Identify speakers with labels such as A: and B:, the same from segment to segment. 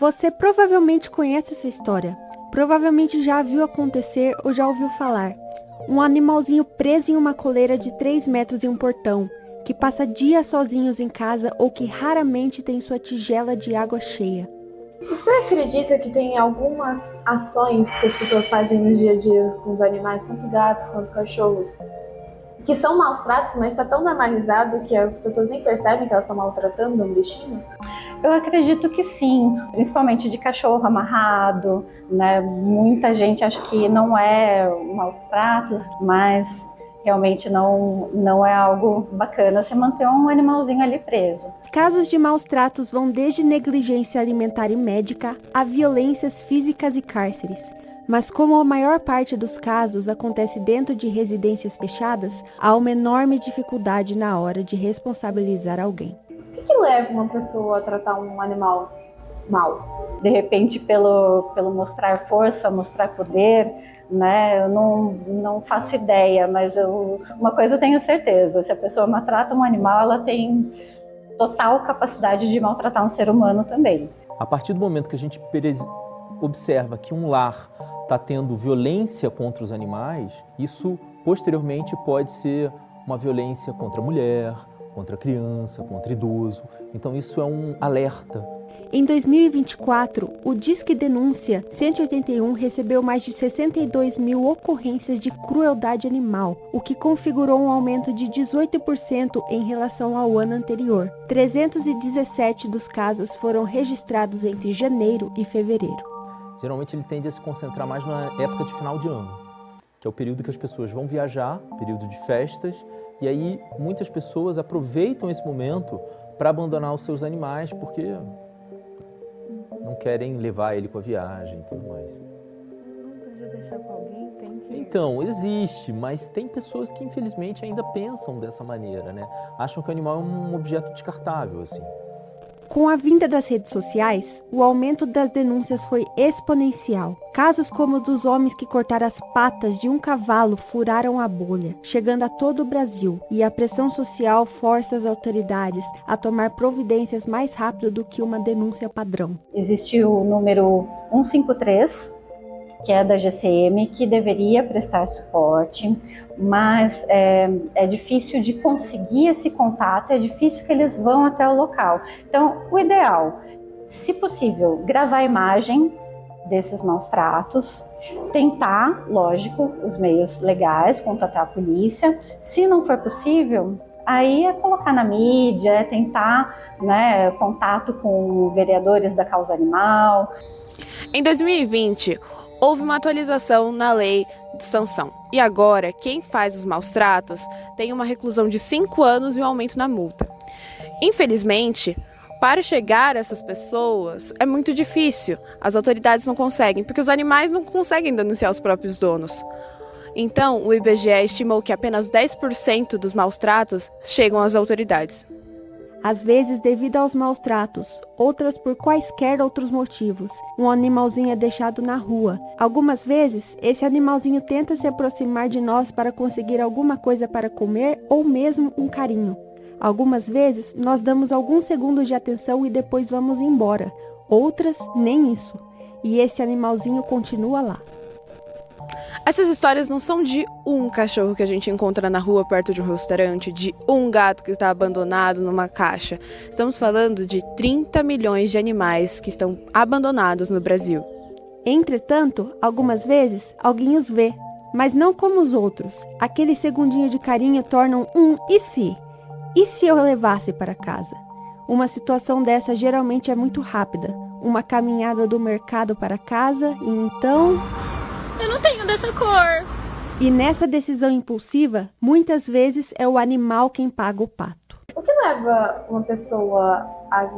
A: Você provavelmente conhece essa história. Provavelmente já a viu acontecer ou já ouviu falar. Um animalzinho preso em uma coleira de 3 metros em um portão, que passa dias sozinhos em casa ou que raramente tem sua tigela de água cheia.
B: Você acredita que tem algumas ações que as pessoas fazem no dia a dia com os animais, tanto gatos quanto cachorros, que são maus tratos, mas está tão normalizado que as pessoas nem percebem que elas estão maltratando um bichinho?
C: Eu acredito que sim, principalmente de cachorro amarrado, né? Muita gente acha que não é maus tratos, mas realmente não é algo bacana você manter um animalzinho ali preso.
A: Casos de maus tratos vão desde negligência alimentar e médica a violências físicas e cárceres. Mas como a maior parte dos casos acontece dentro de residências fechadas, há uma enorme dificuldade na hora de responsabilizar alguém.
B: O que leva uma pessoa a tratar um animal mal?
C: De repente, pelo mostrar força, mostrar poder, né? Eu não faço ideia, mas uma coisa eu tenho certeza: se a pessoa maltrata um animal, ela tem total capacidade de maltratar um ser humano também.
D: A partir do momento que a gente observa que um lar está tendo violência contra os animais, isso posteriormente pode ser uma violência contra a mulher, contra a criança, contra o idoso. Então isso é um alerta.
A: Em 2024, o Disque Denúncia 181 recebeu mais de 62 mil ocorrências de crueldade animal, o que configurou um aumento de 18% em relação ao ano anterior. 317 dos casos foram registrados entre janeiro e fevereiro.
D: Geralmente ele tende a se concentrar mais na época de final de ano, que é o período que as pessoas vão viajar, período de festas, e aí muitas pessoas aproveitam esse momento para abandonar os seus animais porque não querem levar ele com a viagem e tudo mais.
E: Não podia deixar com alguém, tem que...
D: Então, existe, mas tem pessoas que infelizmente ainda pensam dessa maneira, né? Acham que o animal é um objeto descartável, assim.
A: Com a vinda das redes sociais, o aumento das denúncias foi exponencial. Casos como o dos homens que cortaram as patas de um cavalo furaram a bolha, chegando a todo o Brasil, e a pressão social força as autoridades a tomar providências mais rápido do que uma denúncia padrão.
C: Existe o número 153, que é da GCM, que deveria prestar suporte, mas é difícil de conseguir esse contato, é difícil que eles vão até o local. Então, o ideal, se possível, gravar a imagem desses maus tratos, tentar, lógico, os meios legais, contatar a polícia. Se não for possível, aí é colocar na mídia, é tentar, né, contato com vereadores da causa animal.
F: Em 2020, houve uma atualização na lei de sanção. E agora, quem faz os maus tratos tem uma reclusão de 5 anos e um aumento na multa. Infelizmente, para chegar a essas pessoas é muito difícil. As autoridades não conseguem, porque os animais não conseguem denunciar os próprios donos. Então, o IBGE estimou que apenas 10% dos maus tratos chegam às autoridades.
A: Às vezes devido aos maus tratos, outras por quaisquer outros motivos. Um animalzinho é deixado na rua. Algumas vezes, esse animalzinho tenta se aproximar de nós para conseguir alguma coisa para comer ou mesmo um carinho. Algumas vezes, nós damos alguns segundos de atenção e depois vamos embora. Outras, nem isso. E esse animalzinho continua lá.
F: Essas histórias não são de um cachorro que a gente encontra na rua perto de um restaurante, de um gato que está abandonado numa caixa. Estamos falando de 30 milhões de animais que estão abandonados no Brasil.
A: Entretanto, algumas vezes, alguém os vê, mas não como os outros. Aquele segundinho de carinho tornam um "e se?". E se eu levasse para casa? Uma situação dessa geralmente é muito rápida. Uma caminhada do mercado para casa e então...
G: Eu não tenho dessa cor.
A: E nessa decisão impulsiva, muitas vezes é o animal quem paga o pato.
B: O que leva uma pessoa a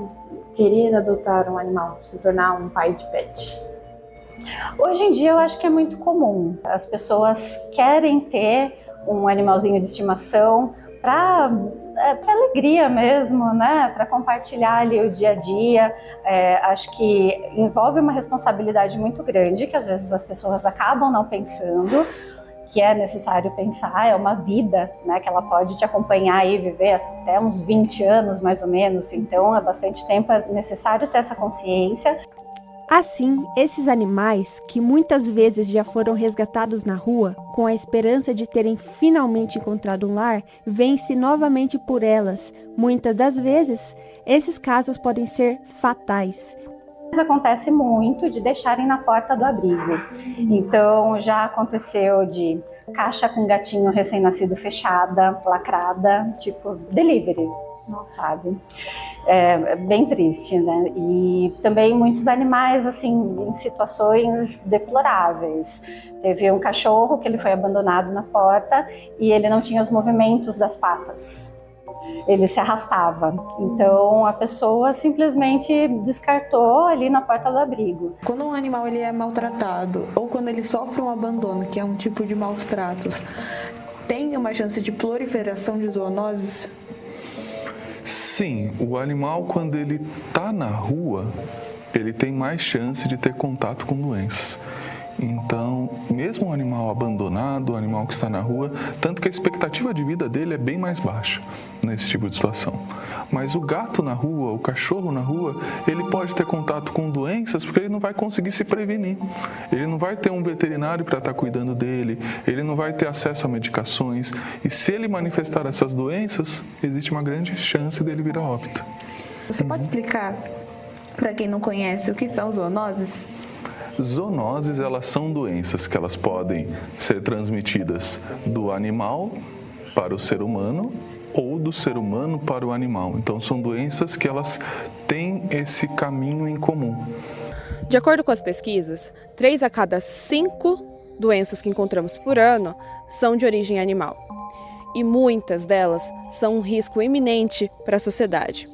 B: querer adotar um animal, se tornar um pai de pet?
C: Hoje em dia eu acho que é muito comum. As pessoas querem ter um animalzinho de estimação para alegria mesmo, né? Para compartilhar ali o dia a dia. Acho que envolve uma responsabilidade muito grande que às vezes as pessoas acabam não pensando, que é necessário pensar, é uma vida, né, que ela pode te acompanhar e viver até uns 20 anos mais ou menos, então é bastante tempo, é necessário ter essa consciência.
A: Assim, esses animais, que muitas vezes já foram resgatados na rua, com a esperança de terem finalmente encontrado um lar, vêm-se novamente por elas. Muitas das vezes, esses casos podem ser fatais.
C: Acontece muito de deixarem na porta do abrigo. Então, já aconteceu de caixa com gatinho recém-nascido fechada, lacrada, tipo delivery, não sabe? É bem triste, né? E também muitos animais, assim, em situações deploráveis. Teve um cachorro que ele foi abandonado na porta e ele não tinha os movimentos das patas. Ele se arrastava. Então a pessoa simplesmente descartou ali na porta do abrigo.
H: Quando um animal ele é maltratado ou quando ele sofre um abandono, que é um tipo de maus tratos, tem uma chance de proliferação de zoonoses?
I: Sim, o animal quando ele está na rua, ele tem mais chance de ter contato com doenças. Então, mesmo um animal abandonado, um animal que está na rua, tanto que a expectativa de vida dele é bem mais baixa nesse tipo de situação. Mas o gato na rua, o cachorro na rua, ele pode ter contato com doenças porque ele não vai conseguir se prevenir. Ele não vai ter um veterinário para estar cuidando dele, ele não vai ter acesso a medicações. E se ele manifestar essas doenças, existe uma grande chance dele vir a óbito.
H: Você pode explicar, para quem não conhece, o que são zoonoses?
I: Zoonoses, elas são doenças que elas podem ser transmitidas do animal para o ser humano ou do ser humano para o animal. Então, são doenças que elas têm esse caminho em comum.
F: De acordo com as pesquisas, 3 a cada 5 doenças que encontramos por ano são de origem animal. E muitas delas são um risco iminente para a sociedade,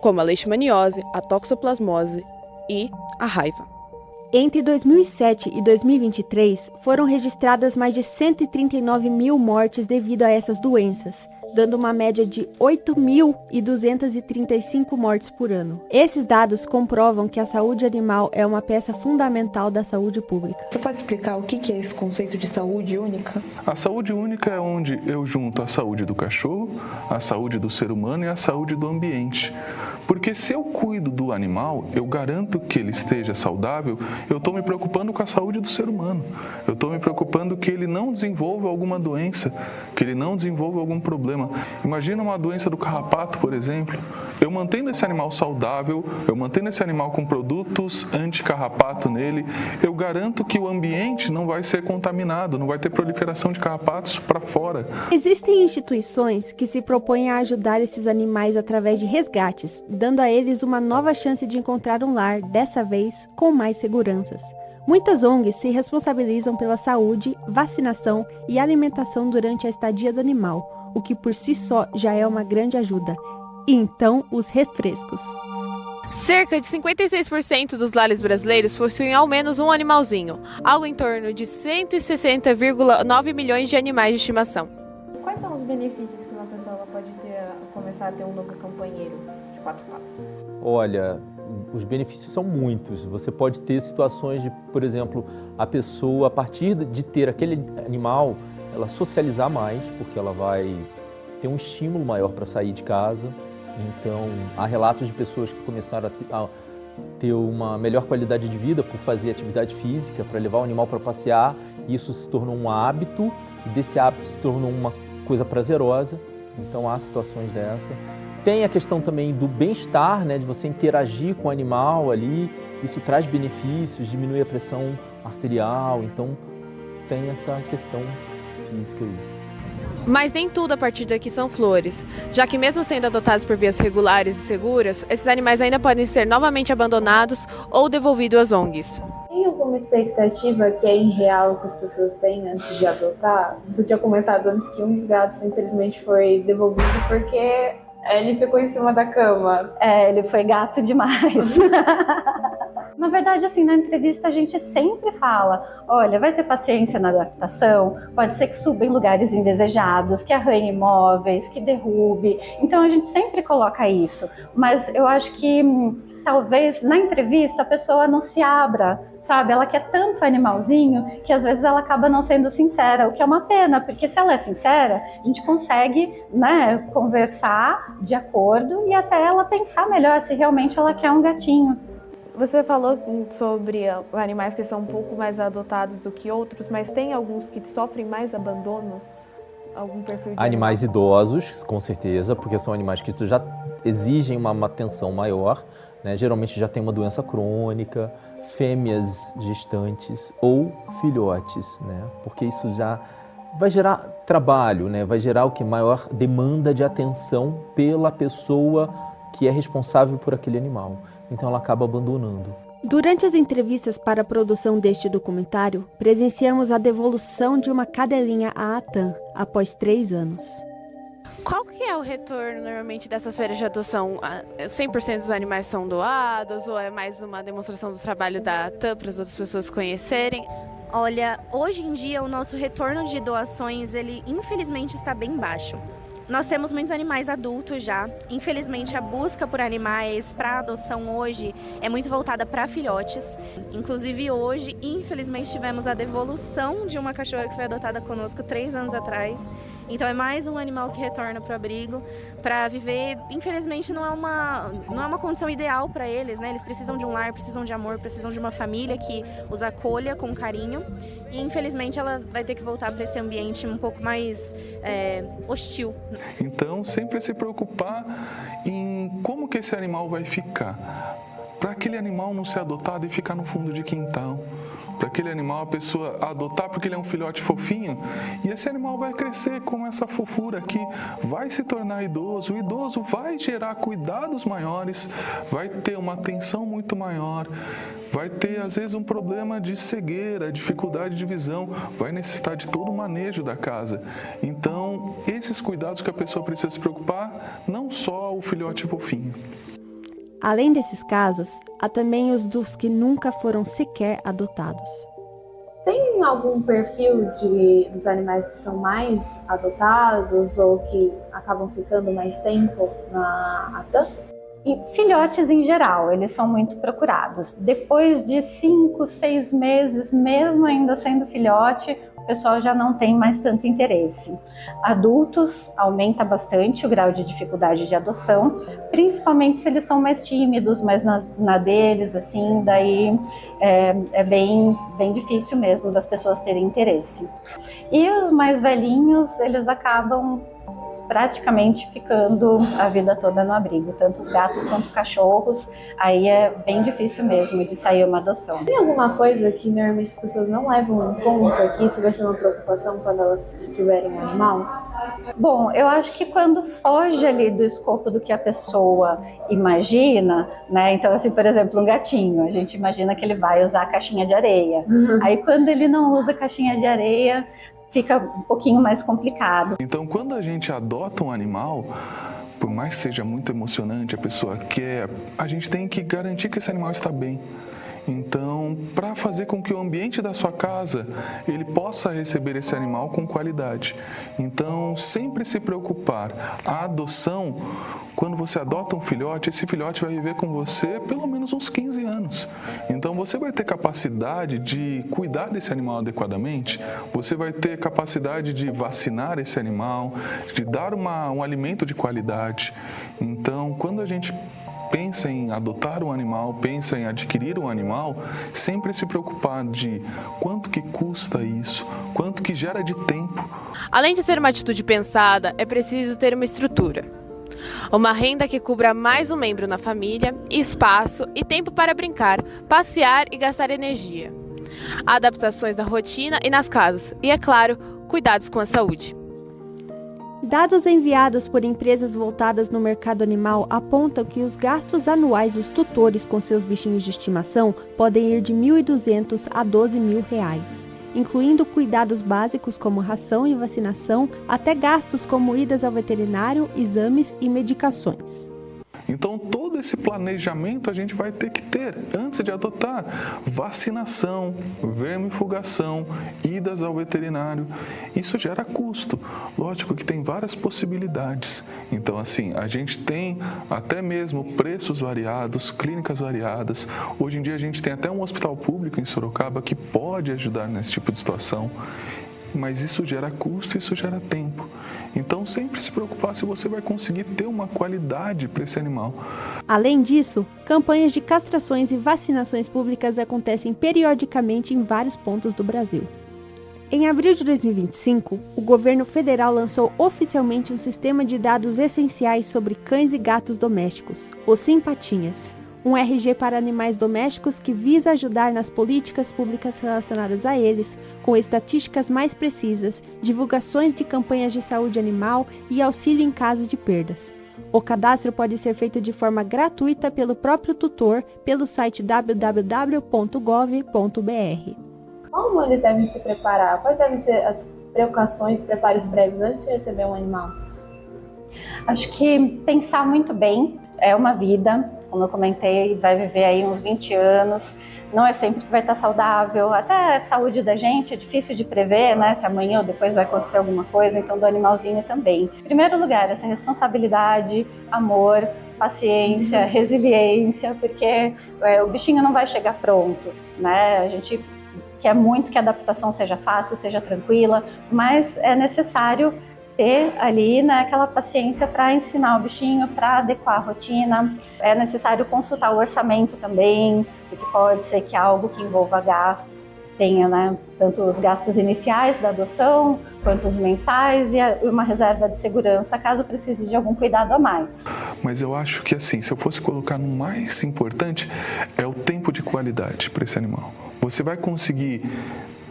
F: como a leishmaniose, a toxoplasmose e a raiva.
A: Entre 2007 e 2023, foram registradas mais de 139 mil mortes devido a essas doenças, dando uma média de 8.235 mortes por ano. Esses dados comprovam que a saúde animal é uma peça fundamental da saúde pública.
H: Você pode explicar o que é esse conceito de saúde única?
I: A saúde única é onde eu junto a saúde do cachorro, a saúde do ser humano e a saúde do ambiente. Porque se eu cuido do animal, eu garanto que ele esteja saudável, eu estou me preocupando com a saúde do ser humano. Eu estou me preocupando que ele não desenvolva alguma doença, que ele não desenvolva algum problema. Imagina uma doença do carrapato, por exemplo. Eu mantendo esse animal saudável, eu mantendo esse animal com produtos anti-carrapato nele, eu garanto que o ambiente não vai ser contaminado, não vai ter proliferação de carrapatos para fora.
A: Existem instituições que se propõem a ajudar esses animais através de resgates, dando a eles uma nova chance de encontrar um lar, dessa vez com mais seguranças. Muitas ONGs se responsabilizam pela saúde, vacinação e alimentação durante a estadia do animal, o que por si só já é uma grande ajuda. E então, os refrescos.
F: Cerca de 56% dos lares brasileiros possuem ao menos um animalzinho, algo em torno de 160,9 milhões de animais de estimação.
E: Quais são os benefícios que uma pessoa pode ter a começar a ter um novo companheiro de 4 patas?
D: Olha, os benefícios são muitos. Você pode ter situações de, por exemplo, a pessoa, a partir de ter aquele animal, ela socializar mais, porque ela vai ter um estímulo maior para sair de casa. Então, há relatos de pessoas que começaram a ter uma melhor qualidade de vida por fazer atividade física, para levar o animal para passear. Isso se tornou um hábito e desse hábito se tornou uma coisa prazerosa. Então, há situações dessa. Tem a questão também do bem-estar, né, de você interagir com o animal ali. Isso traz benefícios, diminui a pressão arterial. Então, tem essa questão física aí.
F: Mas nem tudo a partir daqui são flores, já que mesmo sendo adotados por vias regulares e seguras, esses animais ainda podem ser novamente abandonados ou devolvidos às ONGs.
B: Tem alguma expectativa que é irreal que as pessoas têm antes de adotar? Você tinha comentado antes que um dos gatos, infelizmente, foi devolvido porque ele ficou em cima da cama.
C: Ele foi gato demais. Na verdade, assim, na entrevista a gente sempre fala, olha, vai ter paciência na adaptação, pode ser que suba em lugares indesejados, que arranhe imóveis, que derrube. Então a gente sempre coloca isso. Mas eu acho que talvez na entrevista a pessoa não se abra, sabe? Ela quer tanto animalzinho que às vezes ela acaba não sendo sincera, o que é uma pena, porque se ela é sincera, a gente consegue, né, conversar de acordo e até ela pensar melhor se realmente ela quer um gatinho.
E: Você falou sobre animais que são um pouco mais adotados do que outros, mas tem alguns que sofrem mais abandono? Algum perfil de
D: Animais idosos, com certeza, porque são animais que já exigem uma atenção maior, né? Geralmente já tem uma doença crônica, fêmeas gestantes ou filhotes, né? Porque isso já vai gerar trabalho, né? Vai gerar o que? Maior demanda de atenção pela pessoa que é responsável por aquele animal. Então ela acaba abandonando.
A: Durante as entrevistas para a produção deste documentário, presenciamos a devolução de uma cadelinha à ATAN após 3 anos.
F: Qual que é o retorno normalmente dessas feiras de adoção? 100% dos animais são doados ou é mais uma demonstração do trabalho da ATAN para as outras pessoas conhecerem?
J: Olha, hoje em dia o nosso retorno de doações, ele infelizmente está bem baixo. Nós temos muitos animais adultos já. Infelizmente, a busca por animais para adoção hoje é muito voltada para filhotes. Inclusive, hoje, infelizmente, tivemos a devolução de uma cachorra que foi adotada conosco 3 anos atrás. Então, é mais um animal que retorna para o abrigo para viver. Infelizmente, não é uma condição ideal para eles, né? Eles precisam de um lar, precisam de amor, precisam de uma família que os acolha com carinho. E, infelizmente, ela vai ter que voltar para esse ambiente um pouco mais hostil.
I: Então, sempre se preocupar em como que esse animal vai ficar. Para aquele animal não ser adotado e ficar no fundo de quintal. Para aquele animal a pessoa adotar porque ele é um filhote fofinho e esse animal vai crescer com essa fofura que vai se tornar idoso. O idoso vai gerar cuidados maiores, vai ter uma atenção muito maior, vai ter às vezes um problema de cegueira, dificuldade de visão, vai necessitar de todo o manejo da casa. Então, esses cuidados que a pessoa precisa se preocupar, não só o filhote fofinho.
A: Além desses casos, há também os dos que nunca foram sequer adotados.
B: Tem algum perfil dos animais que são mais adotados ou que acabam ficando mais tempo na ATAN?
C: E filhotes em geral, eles são muito procurados. Depois de 5, 6 meses, mesmo ainda sendo filhote, o pessoal já não tem mais tanto interesse. Adultos, aumenta bastante o grau de dificuldade de adoção, principalmente se eles são mais tímidos, mais na deles, assim, daí é bem difícil mesmo das pessoas terem interesse. E os mais velhinhos, eles acabam praticamente ficando a vida toda no abrigo, tanto os gatos quanto cachorros, aí é bem difícil mesmo de sair uma adoção.
B: Tem alguma coisa que normalmente as pessoas não levam em conta, que isso vai ser uma preocupação quando elas tiverem um animal?
C: Bom, eu acho que quando foge ali do escopo do que a pessoa imagina, né? Então, assim, por exemplo, um gatinho, a gente imagina que ele vai usar a caixinha de areia. Aí quando ele não usa a caixinha de areia, fica um pouquinho mais complicado.
I: Então, quando a gente adota um animal, por mais que seja muito emocionante, a pessoa quer, a gente tem que garantir que esse animal está bem. Então, para fazer com que o ambiente da sua casa ele possa receber esse animal com qualidade. Então, sempre se preocupar. A adoção, quando você adota um filhote, esse filhote vai viver com você pelo menos uns 15 anos. Então, você vai ter capacidade de cuidar desse animal adequadamente, você vai ter capacidade de vacinar esse animal, de dar um alimento de qualidade. Então, quando a gente pensa em adotar um animal, pensa em adquirir um animal, sempre se preocupar de quanto que custa isso, quanto que gera de tempo.
F: Além de ser uma atitude pensada, é preciso ter uma estrutura. Uma renda que cubra mais um membro na família, espaço e tempo para brincar, passear e gastar energia. Adaptações na rotina e nas casas e, é claro, cuidados com a saúde.
A: Dados enviados por empresas voltadas no mercado animal apontam que os gastos anuais dos tutores com seus bichinhos de estimação podem ir de R$ 1.200 a R$ 12.000, incluindo cuidados básicos como ração e vacinação, até gastos como idas ao veterinário, exames e medicações.
I: Então, todo esse planejamento a gente vai ter que ter antes de adotar. Vacinação, vermifugação, idas ao veterinário. Isso gera custo. Lógico que tem várias possibilidades. Então, assim, a gente tem até mesmo preços variados, clínicas variadas. Hoje em dia a gente tem até um hospital público em Sorocaba que pode ajudar nesse tipo de situação. Mas isso gera custo, isso gera tempo. Então, sempre se preocupar se você vai conseguir ter uma qualidade para esse animal.
A: Além disso, campanhas de castrações e vacinações públicas acontecem periodicamente em vários pontos do Brasil. Em abril de 2025, o governo federal lançou oficialmente um sistema de dados essenciais sobre cães e gatos domésticos, o Simpatinhas, um RG para animais domésticos que visa ajudar nas políticas públicas relacionadas a eles, com estatísticas mais precisas, divulgações de campanhas de saúde animal e auxílio em caso de perdas. O cadastro pode ser feito de forma gratuita pelo próprio tutor pelo site www.gov.br.
B: Como eles devem se preparar? Quais devem ser as precauções e preparos prévios antes de receber um animal?
C: Acho que pensar muito bem, é uma vida, como eu comentei, vai viver aí uns 20 anos, não é sempre que vai estar saudável, até a saúde da gente é difícil de prever, né, se amanhã ou depois vai acontecer alguma coisa, então do animalzinho também. Em primeiro lugar, essa responsabilidade, amor, paciência, resiliência, porque o bichinho não vai chegar pronto, né, a gente quer muito que a adaptação seja fácil, seja tranquila, mas é necessário ter ali, né, aquela paciência para ensinar o bichinho, para adequar a rotina. É necessário consultar o orçamento também, porque pode ser que algo que envolva gastos tenha, né, tanto os gastos iniciais da adoção, quanto os mensais e uma reserva de segurança, caso precise de algum cuidado a mais.
I: Mas eu acho que, assim, se eu fosse colocar no mais importante, é o tempo de qualidade para esse animal. Você vai conseguir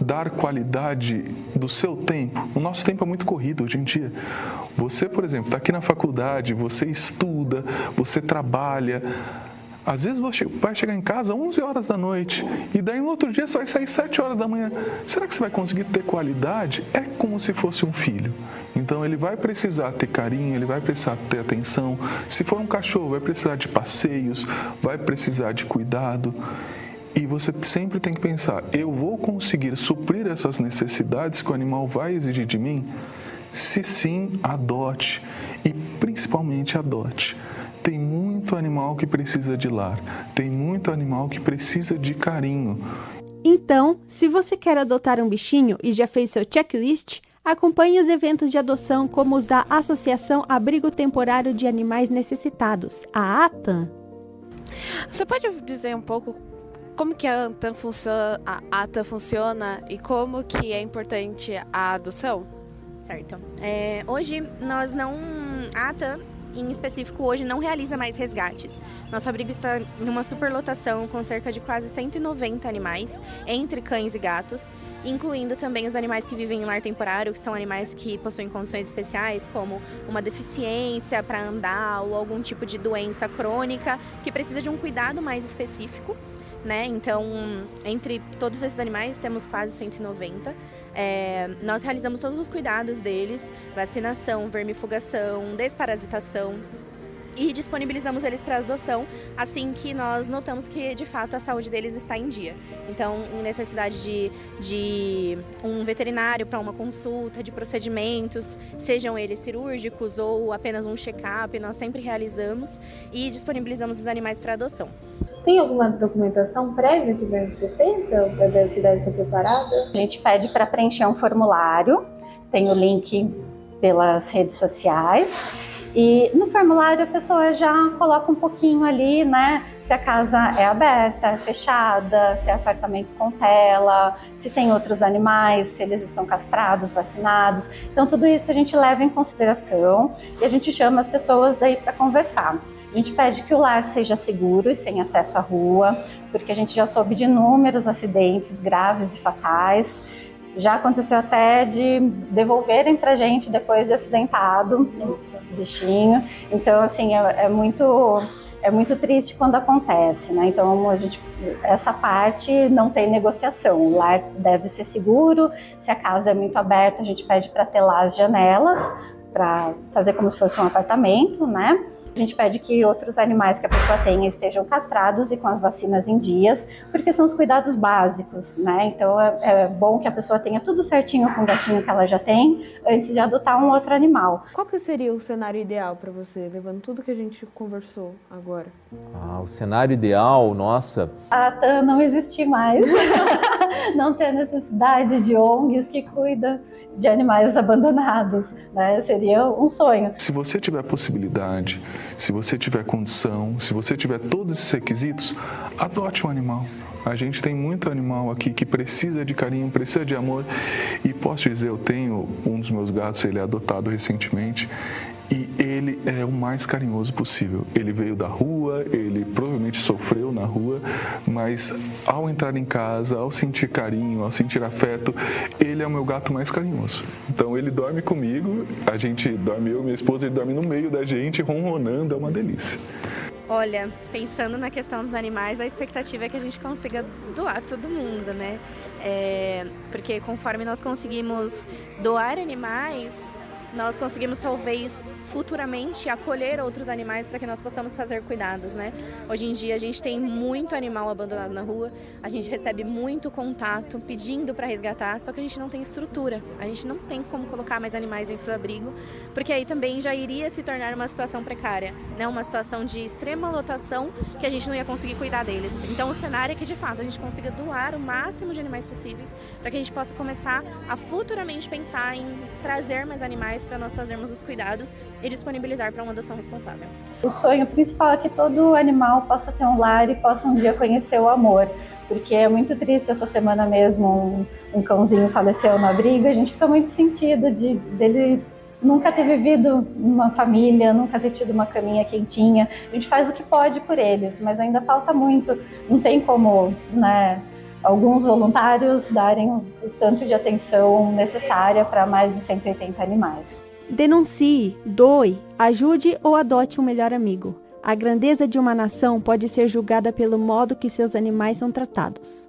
I: dar qualidade do seu tempo. O nosso tempo é muito corrido hoje em dia. Você, por exemplo, está aqui na faculdade, você estuda, você trabalha. Às vezes você vai chegar em casa às 11 horas da noite e daí no outro dia você vai sair 7 horas da manhã. Será que você vai conseguir ter qualidade? É como se fosse um filho. Então ele vai precisar ter carinho, ele vai precisar ter atenção. Se for um cachorro, vai precisar de passeios, vai precisar de cuidado. E você sempre tem que pensar, eu vou conseguir suprir essas necessidades que o animal vai exigir de mim? Se sim, adote. E principalmente adote. Tem muito animal que precisa de lar. Tem muito animal que precisa de carinho.
A: Então, se você quer adotar um bichinho e já fez seu checklist, acompanhe os eventos de adoção como os da Associação Abrigo Temporário de Animais Necessitados, a ATAN.
F: Você pode dizer um pouco como que a ATAN funciona e como que é importante a adoção?
J: Certo. Hoje nós não... A ATAN, em específico, hoje não realiza mais resgates. Nosso abrigo está em uma superlotação com cerca de quase 190 animais, entre cães e gatos, incluindo também os animais que vivem em lar temporário, que são animais que possuem condições especiais, como uma deficiência para andar ou algum tipo de doença crônica que precisa de um cuidado mais específico. Né? Então, entre todos esses animais, temos quase 190. Nós realizamos todos os cuidados deles, vacinação, vermifugação, desparasitação, e disponibilizamos eles para adoção assim que nós notamos que, de fato, a saúde deles está em dia. Então, em necessidade de um veterinário para uma consulta, de procedimentos, sejam eles cirúrgicos ou apenas um check-up, nós sempre realizamos e disponibilizamos os animais para adoção.
B: Tem alguma documentação prévia que deve ser feita, que deve ser preparada?
C: A gente pede para preencher um formulário, tem o link pelas redes sociais. E no formulário a pessoa já coloca um pouquinho ali, né? Se a casa é aberta, é fechada, se é apartamento com tela, se tem outros animais, se eles estão castrados, vacinados. Então tudo isso a gente leva em consideração e a gente chama as pessoas daí para conversar. A gente pede que o lar seja seguro e sem acesso à rua, porque a gente já soube de inúmeros acidentes graves e fatais. Já aconteceu até de devolverem pra gente depois de acidentado o bichinho. Então, assim, é muito triste quando acontece, né? Então, essa parte não tem negociação. O lar deve ser seguro. Se a casa é muito aberta, a gente pede para telar as janelas, para fazer como se fosse um apartamento, né? A gente pede que outros animais que a pessoa tenha estejam castrados e com as vacinas em dias, porque são os cuidados básicos, né? Então é bom que a pessoa tenha tudo certinho com o gatinho que ela já tem, antes de adotar um outro animal.
E: Qual que seria o cenário ideal para você, levando tudo que a gente conversou agora?
D: O cenário ideal, nossa...
C: A ATAN não existe mais. não ter necessidade de ONGs que cuidam de animais abandonados, né? Seria um sonho.
I: Se você tiver possibilidade, se você tiver condição, se você tiver todos esses requisitos, adote um animal. A gente tem muito animal aqui que precisa de carinho, precisa de amor. E posso dizer, eu tenho um dos meus gatos, ele é adotado recentemente. E ele é o mais carinhoso possível. Ele veio da rua, ele provavelmente sofreu na rua, mas ao entrar em casa, ao sentir carinho, ao sentir afeto, ele é o meu gato mais carinhoso. Então ele dorme comigo, a gente dorme, eu e minha esposa, ele dorme no meio da gente, ronronando, é uma delícia.
J: Olha, pensando na questão dos animais, a expectativa é que a gente consiga doar todo mundo, né? Porque conforme nós conseguimos doar animais, nós conseguimos talvez futuramente acolher outros animais para que nós possamos fazer cuidados, né? Hoje em dia a gente tem muito animal abandonado na rua, a gente recebe muito contato pedindo para resgatar, só que a gente não tem estrutura, a gente não tem como colocar mais animais dentro do abrigo, porque aí também já iria se tornar uma situação precária, né? Uma situação de extrema lotação que a gente não ia conseguir cuidar deles. Então o cenário é que de fato a gente consiga doar o máximo de animais possíveis para que a gente possa começar a futuramente pensar em trazer mais animais para nós fazermos os cuidados e disponibilizar para uma adoção responsável.
C: O sonho principal é que todo animal possa ter um lar e possa um dia conhecer o amor, porque é muito triste. Essa semana mesmo um cãozinho faleceu no abrigo, a gente fica muito sentido dele nunca ter vivido uma família, nunca ter tido uma caminha quentinha. A gente faz o que pode por eles, mas ainda falta muito, não tem como, né, alguns voluntários darem o tanto de atenção necessária para mais de 180 animais.
A: Denuncie, doe, ajude ou adote um melhor amigo. A grandeza de uma nação pode ser julgada pelo modo que seus animais são tratados.